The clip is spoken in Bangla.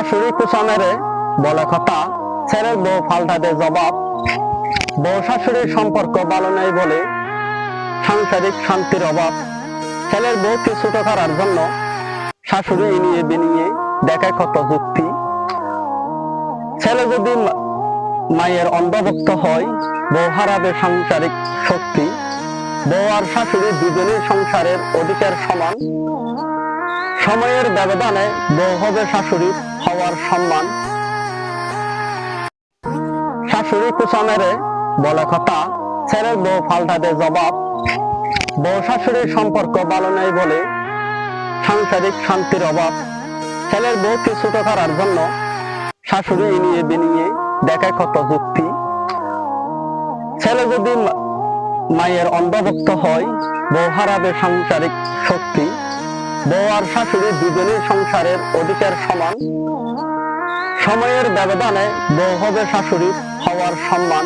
শাশুড়ি কুচা মেরে বলে কথা, ছেলের বউ পাল্টা দে জবাব। বউ শাশুড়ির সম্পর্ক ভালো নেই বলে সাংসারিক শান্তির অভাব। ছেলের বউকে ছোট করার জন্য শাশুড়ি ইনিয়ে বিনিয়ে দেখায় কত যুক্তি। ছেলে যদি মায়ের অন্ধভক্ত হয়, বউ হারাবে সাংসারিক শক্তি। বউ আর শাশুড়ি দুজনের সংসারের অধিকার সমান। সময়ের ব্যবধানে বউ হবে শাশুড়ির হওয়ার সম্মান। শাশুড়ি কুচা মেরে বলে কথা, ছেলের বউ পাল্টা দে জবাব। বউ শাশুড়ির সম্পর্ক ভালো নেই বলে সাংসারিক শান্তির অভাব। ছেলের বউকে ছোট করার জন্য শাশুড়ি ইনিয়ে বিনিয়ে দেখায় কত যুক্তি। ছেলে যদি মায়ের অন্ধভক্ত হয়, বউ হারাবে সাংসারিক শক্তি। বউ আর শাশুড়ি দুজনের সংসারের অধিকার সমান। সময়ের ব্যবধানে বউ হবে শাশুড়ির হওয়ার সম্মান।